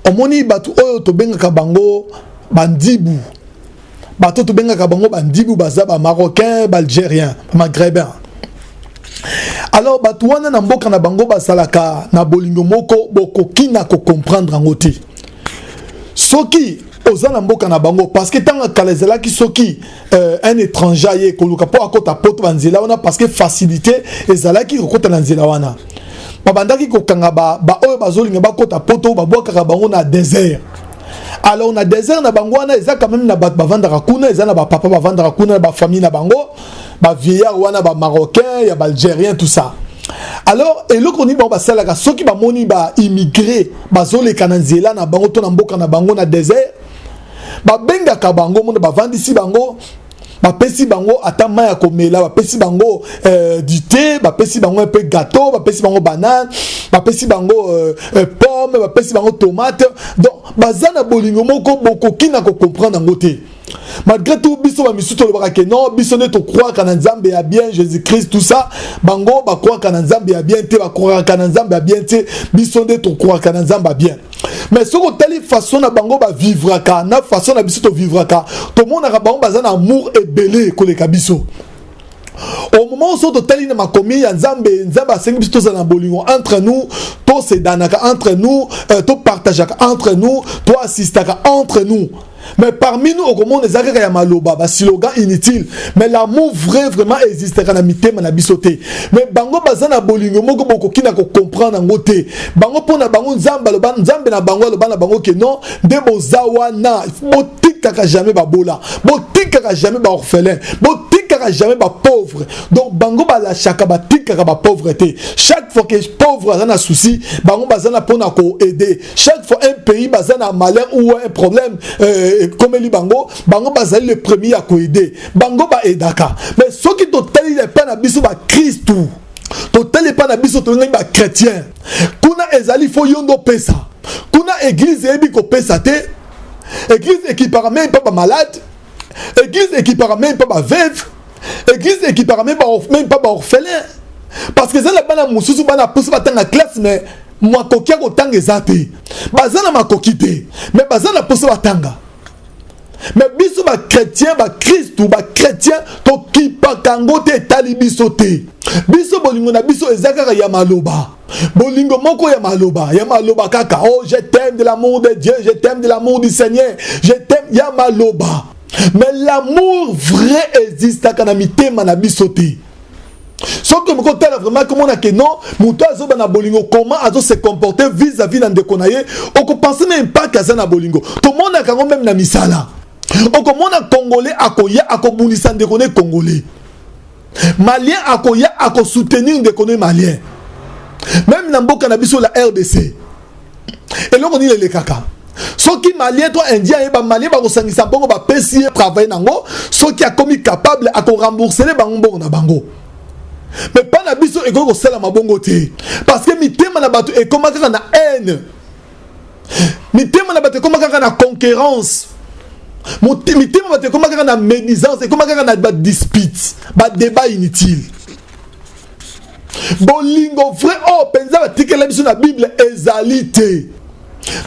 omoni batu oyo to benga kabango bandibu bato to benga kabango bandibu baza ba marocain ba algérien maghrébin. Alors batu wana na mboka na bango basalaka na bolingo moko bokoki na ko comprendre ngoti soki ozana mboka na bango parce que tanga kalezela ki soki un étranger ye koluka po akota poto banzela wana parce que facilité ezalaki kokota na nzela wana babandaki kokanga ba oyo bazolinga bakota poto babwaka bango na désert. Alors na désert na bango wana eza quand même na bat bavandaka kuna eza na ba papa bavandaka kuna ba famille na bango ba vieillard wana ba marocain ya ba algérien tout ça. Alors eloko ni ba salaka soki ba moni ba immigré bazoleka na nzela na bango to na mboka na bango na désert ba benga ka bango mona ba vandisi bango ba pesi bango atama ya komela ba pesi bango du thé ba pesi bango un peu gâteau ba pesi bango banane ba pesi bango pomme ba pesi bango tomate. Donc bazana bolingo moko bokoki na ko comprendre ngote. Malgré tout biso ba misuto le barake non biso ne to croire kana nzambe ya bien Jésus-Christ tout ça bango ba croire kana nzambe ya bien te ba croire kana nzambe ya bien te biso ne to croire kana nzambe ya bien. Mais ce que telle façon na bango ba vivre ka na façon na biso to vivre ka to mona ka bango bazana amour et belé ko le kabiso. Au moment où sont totali na makomi ya nzambe asengi biso to na bolingo entre nous to se danaka entre nous to partageaka entre nous to assistaka entre nous. Mais parmi nous, au monde des agréats maloba, ba slogan inutile. Mais l'amour vrai vraiment existe quand on mité manabisoté. Mais bango bazana bolingo moko boko kina ko comprendre ngote. Bango pona bango nzamba loba nzambe na bango loba na bango ke non de bozawana. Botika ka jamais ba bola. Botika ka jamais ba orphelin. Botika ka jamais ba pauvre. Donc bango ba la chaka ba tika ka ba pauvreté. Chaque fois que pauvre bazana souci, bango bazana pona ko aider. Chaque fois un pays bazana malheur ou un problème comme les bango bazali le premier à aider bango ba edaka. Mais ce qui totali n'est pas na biso ba Christ totali pas na biso to ba chrétien kuna ezali fo yondo pesa kuna église ebi ko pesa te église qui par même pas malade église qui par même pas veuve église qui par même pas orphelin parce que ça la bana mususu bana pousse ba tanga classe mais moi kokia ko tanga ezate bazana makoki te mais bazana pousse ba tanga. Mais biso ba chrétien ba Christ ou ba chrétien to ki pa kango te tali biso te biso bolingo na biso ezaka ya maloba bolingo moko ya maloba kaka oh je t'aime de l'amour de Dieu je t'aime de l'amour du Seigneur je t'aime ya maloba. Mais l'amour vrai existe kana mitema na biso te. Sauf que mon côté vraiment comme on a que non muto azo bana bolingo comment azo se comporter vis-à-vis na ndekonaye on ko penser même pas kaza na bolingo tout monde a quand même na misala. On commence à Congolais akoya akobunisa ndekone Congolais. Malien akoya akosoutenir ndekone malien. Même na mboka na biso la RDC. Et là on dit les kaka. Ceux qui malien toi indien et ba malien ba kosangisa bongo ba pesi travailler nango, ceux qui a commis capable à rembourser les bango na bango. Mais pas na biso e ko sala mabongo te. Parce que mitema na bato e komaka na haine. Mitema na bato e komaka na concurrence. Mitema bato comment na médisance et comment na dispute ba débat inutile bolingo vrai oh penza batikela biso na Bible ezalité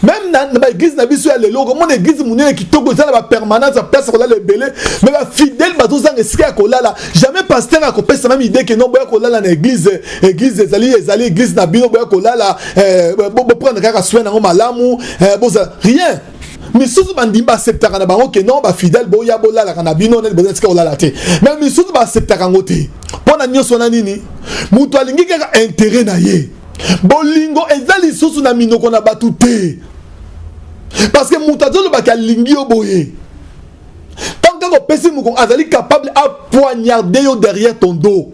même na église na biso ya lelo comme mon église munene kitoko za na permanence à place kolala lebele mais ba fidèle bato zanga esika kolala jamais pasteur akopesa même idée que non boya kolala na église ezali église na bino boya kolala bo prendre kaka soin na malamu rien. Mais surtout bandimba acceptera na bango que non ba fidèle boya bolala kana bino ne besoin ska olala te mais surtout ba acceptera ngote pona nyoso na nini mutu alingi kaka intérêt na ye bolingo ezali susu na minoko na batu te parce que mutu azolo ba kalingi oboye tant que pesi muko azali capable à poignarder yo derrière ton dos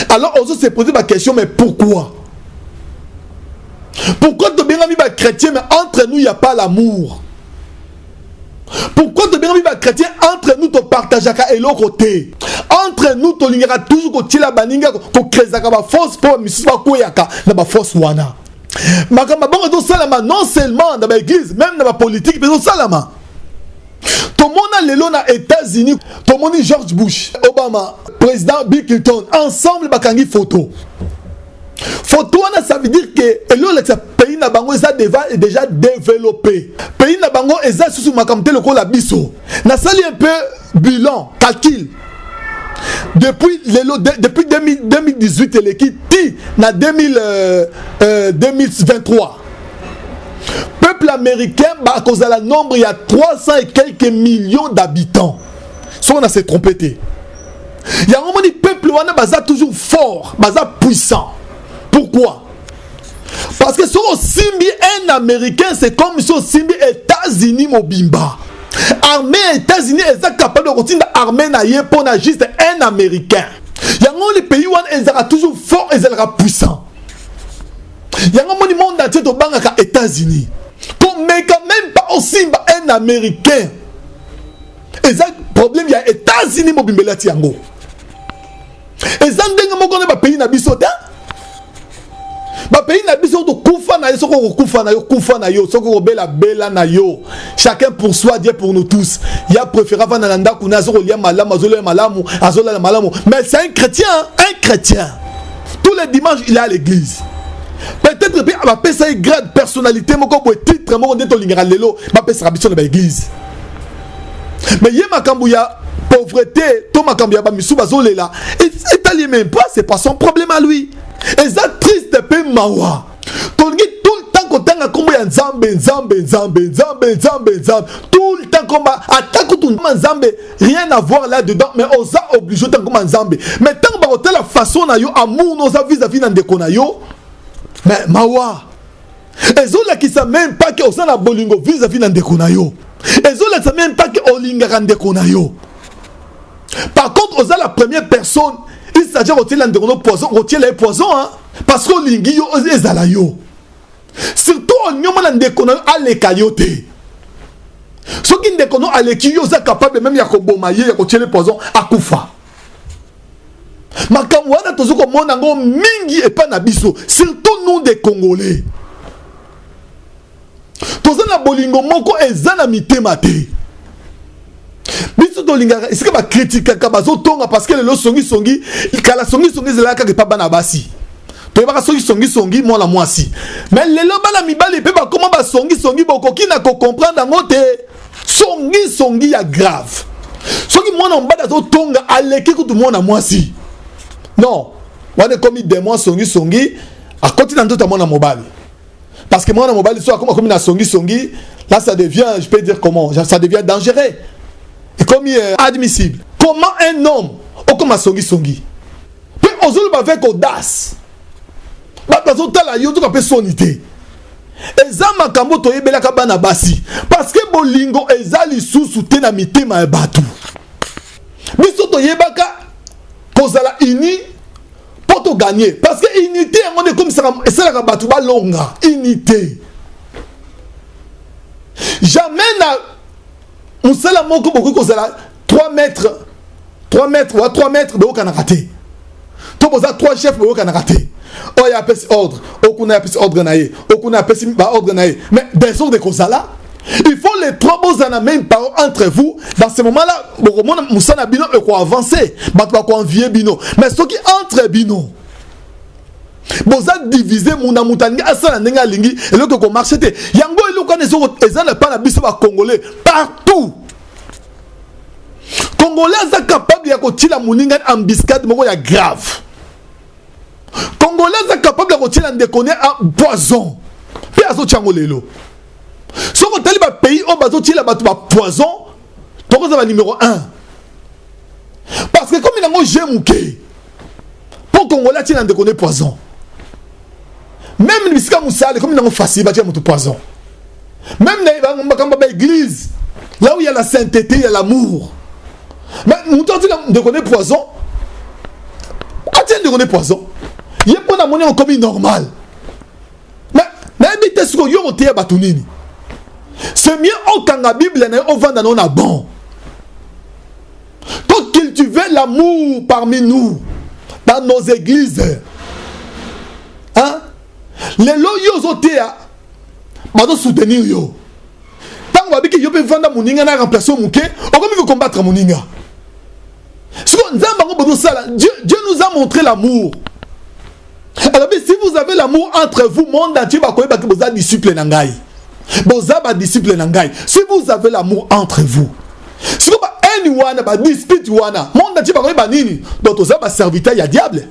alors on se poser la question mais pourquoi tu bien mis ba chrétien mais entre nous il y a pas l'amour. Pourquoi tu bien vivre chrétien entre nous te partageaka et l'autre côté entre nous to lingera toujours ko tila baninga ko krezaka ba force pour misuba ko yaka na ba force wana makamba bongo to salama non seulement dans l'église même dans la politique mais to salama tout le monde lelo na États-Unis tout le monde George Bush Obama président Bill Clinton ensemble bakangi photo Photo, ça veut dire que le pays na bango est déjà développé. Pays na bango est sous ma kamte le la biso. Na sali un peu bilan, calcul. Depuis 2018 et l'équipe na 2023. Peuple américain à cause de la nombre il y a 300 et quelques millions d'habitants. Ça on a s'est trompé. Il y a un moment du peuple on a toujours fort, baza puissant. Pourquoi? Parce que si on simbi un Américain, c'est comme si on simbi États-Unis mobimba. Armée États-Unis est capable de continuer l'armée naïe pour juste un Américain. Il y a un pays où ils sont toujours forts et ils sont puissants. Il y a un monde entier qui est États-Unis. Mais quand même pas aussi un Américain. Et ça, le problème, il y a États-Unis mobimba là tiango. Et ça, un pays na bisota. Ba pays na biso to kufa na yo soko kufa na yo soko bela na yo chacun pour soi Dieu pour nous tous ya préférable va na ndako na soko lia malamu azola malamu azola malamu mais c'est un chrétien tous les dimanches il est à l'église peut-être puis va pesa grade personnalité moko bo titre moko ndeto lingara lelo ba pesa biso na ba église mais yé makambu ya pauvreté to makambu ya ba misu bazolela et il même pas c'est pas son problème à lui. Et ça triste peu mawa. Tout le temps qu'on t'a combat en Zambé. Tout le temps qu'on attaque tout le monde Zambé. Rien à voir là-dedans. Mais on a obligé de combattre en Zambé. Mais tant que la façon na yo amour nos vis-à-vis dans des konayo. Mais mawa. Et zo la qui savent même pas que on a bolingo vis-à-vis dans des konayo. Et zo la savent même pas que on linga dans des konayo. Par contre, on a la première personne. Il s'agit de retirer les poisons, hein? Parce qu'on lingi yo ezala yo. Surtout on nyoma na ndekono aleka yote. Ceux qui ndekono aleki yo za capable même ya koboma ye ya retirer les poisons akufa. Makambo wana tozo ko mona ngo mingi et pas na biso, surtout nous des Congolais. Tozo na bolingo moko ezana mitema te. Biso to lingaka est-ce que ba critique ka bazo tonga parce que le songi kala songi zela ka pas bana basi to ba songi moi la mwasi mais le lo bana mibali pe ba comment ba songi boko na ko comprendre ngote songi ya grave soki mwana mbada zo tonga aleki ku tout mwana mwasi non wana comme des mois songi à côté dans tout mwana mobali parce que mwana mobali soit comme na songi là ça devient je peux dire comment ça devient dangereux. Et comme il est admissible. Comment un homme, comme un songi, peut oser avec audace, parce que bolingo ezali sous tena mitema batu. Biso to yebaka kozala ini pour te gagner parce que unité on est comme ça la batu ba longa unité. Jamais na Moussala moko beaucoup kozala 3 mètres ou 3 mètres de haut kana raté. To boza 3 chefs de haut kana raté. Oh ya pesi ordre, okuna ya pesi ordre naé, okuna pesi ba ordre naé. Mais des ordres de kozala, il faut les 3 bozana même parole entre vous. Dans ce moment-là, bokomona Moussana bino e ko avancer, bat ba ko envier bino. Mais ce qui entre bino boza diviser muna mutanga asala ndenga lingi et le ko marché te yango eluka nezo ezana pa na biso ba congolais partout congolais za capable ya kotila muninga embuscade moko ya grave congolais za capable ya kotila ndekone a poison pe azo chango lelo soko tali ba pays o bazo tila batu ba poison toko za ba numéro 1 parce que comme il ngo jemuke pour congolais tila ndekone poison. Même les Moussale, comme ils ont facile, ils ont poison. Même dans l'église, là où il y a la sainteté, il y a l'amour. Mais nous avons de connaître poison. De connaître poison. Il n'y a pas de monnaie comme normal. Mais c'est mieux autant la Bible, on va dans nos bon. Pour cultiver l'amour parmi nous, dans nos églises. Hein? Les loyaux zotea bazo soutenir yo tant va biki yo pe vanda muninga na remplacer muke on comme il veut combattre muninga ce qu'on nzamba ngo bozo sala Dieu nous a montré l'amour Alors si vous avez l'amour entre vous, monde entier va connaître que vous êtes disciples nangai. Vous êtes disciples nangai. Si vous avez l'amour entre vous, si vous avez anyone ba dispute wana, monde entier va connaître nini. Donc vous êtes serviteur ya diable.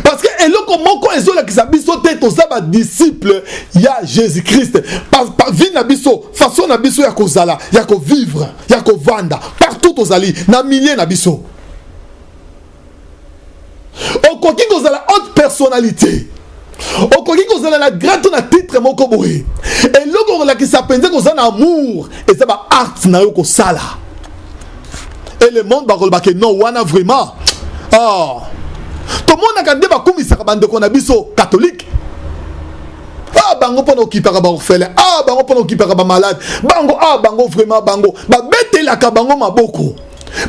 Parce que eloko moko ezola ki sabiso te tozaba disciple ya Jésus-Christ. Par vie na biso, façon na biso ya kozala, ya ko vivre, ya ko vanda, partout tozali na milieu na biso. Okoki kozala haute personnalité. Okoki kozala na grande na titre moko boye. Eloko la ki sapenze kozala amour, et ça ba art na yo ko sala. Et le monde va kolba que non wana vraiment. Ah tout le monde a gardé ma commission de biso catholique. Ah, bango pour occuper à orphelin. Ah, bango pour occuper à malade. Bango, ah, bango vraiment bango. Ba bête la kabango maboko.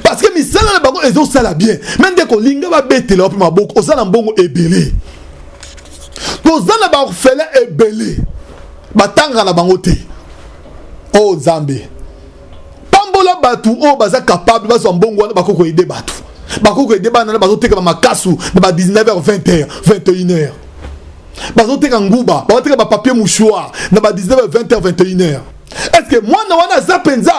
Parce que misala na bango ezo sala bien. Même dès qu'on linga ba bête la op maboko. Oza na bongo ebelé. Oza na ba orphelin ebelé. Ba tanga na bango te. Oh Zambé. Pambola batu oh baza capable bazo mbongo wana bakoko aider batu. Bakoko aider bana bazo teka ba makasu na 19h 20h 21h. Bazo teka nguba, bazo teka ba papier mouchoir na 19h 20h 21h. Est-ce que moi na wana zapenza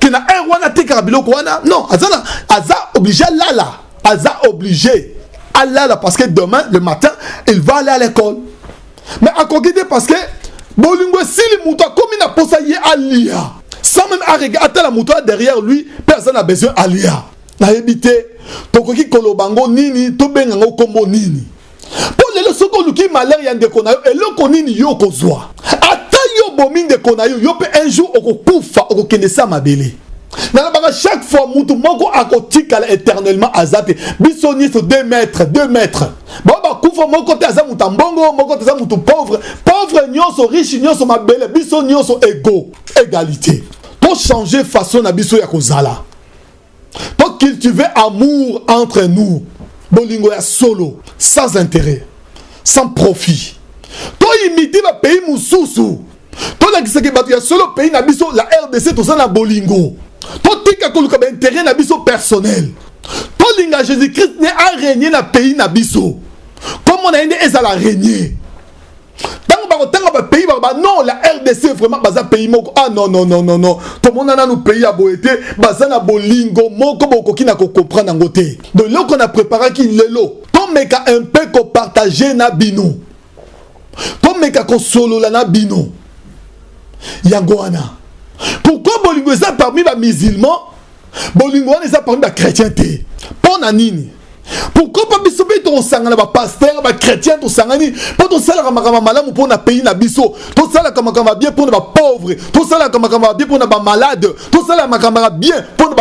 que na wana teka biloko wana? Non, aza obligé lala. Aza obligé à lala parce que demain le matin, il va aller à l'école. Mais à côté parce que bolingo si le mouton comme il n'a pas ça y alia. Sans même regarder la mouton derrière lui, personne n'a besoin alia. Na habité tokoki kolobango nini to bengango kombo nini pour le soko luki malheur ya ndeko na yo eloko nini yo kozwa ata yo bomi ndeko na yo yo pe un jour okokufa okokende sa mabele na baka chaque fois mutu moko akotikala éternellement azate biso nyso 2 mètres ba kufa moko te azamu tambongo moko te azamu mutu pauvre nyonso riche nyonso mabele biso nyonso égaux égalité pour changer façon na biso ya kozala. Pour cultiver amour entre nous, bolingo ya solo, sans intérêt, sans profit. Toi imiter le pays mususu. Toi la kiseke batu ya solo pays na biso la RDC tout ça na bolingo. Toi tika koluka ba intérêt na biso personnel. Toi linga Jésus-Christ ne a régné na pays na biso. Comme on a ende ezala régner. Tant que pays non la RDC vraiment baza pays moko ah non tout le monde a nous pays à boété baza na bolingo moko boko ki na ko comprendre ngoté donc là qu'on a préparé qui lelo to meka un peu ko partager na bino to meka ko solo la na bino yangoana pourquoi bolingo ça parmi les musulmans bolingo ça parmi les chrétiens té pour na nini. Pourquoi pas biso be to sangana ba pasteur ba chrétien to sangani pour to sala kama malamu pour na pays na biso to sala kama bien pour na ba pauvre to sala kama bien pour na ba malade to sala kama bien pour na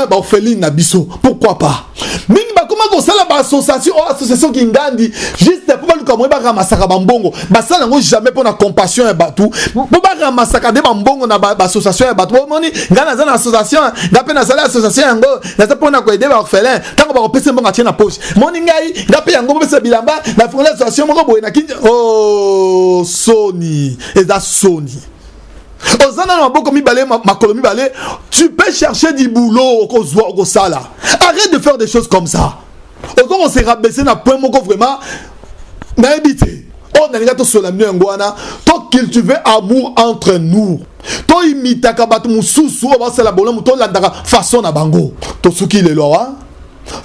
ba orpheline na biso pourquoi pas mingi ba comment ko sala ba association ki ngandi juste pour ba luka ba ramasaka ba mbongo ba sala ngo jamais pour na compassion ya batu pour ba ramasaka de ba mbongo na ba association ya batu moni ngana za na association ngape na sala association ngo na za pour na ko aider ba orphelin tango ba ko pesa mbongo atina poche moni ngai ngape yango pesa bilamba na fondation association moko boye na kinja oh Sony eza Sony ozana na maboko mibale makolo mibale tu peux chercher du boulot au sala arrête de faire des choses comme ça on s'est rabaissé na point moko vraiment na habité on a les solamne ngwana to cultiver amour entre nous to imita ka batu mususu o ba sala bola muto landaka façon na bango to suki le loa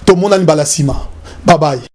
to mona ni balasima bye bye.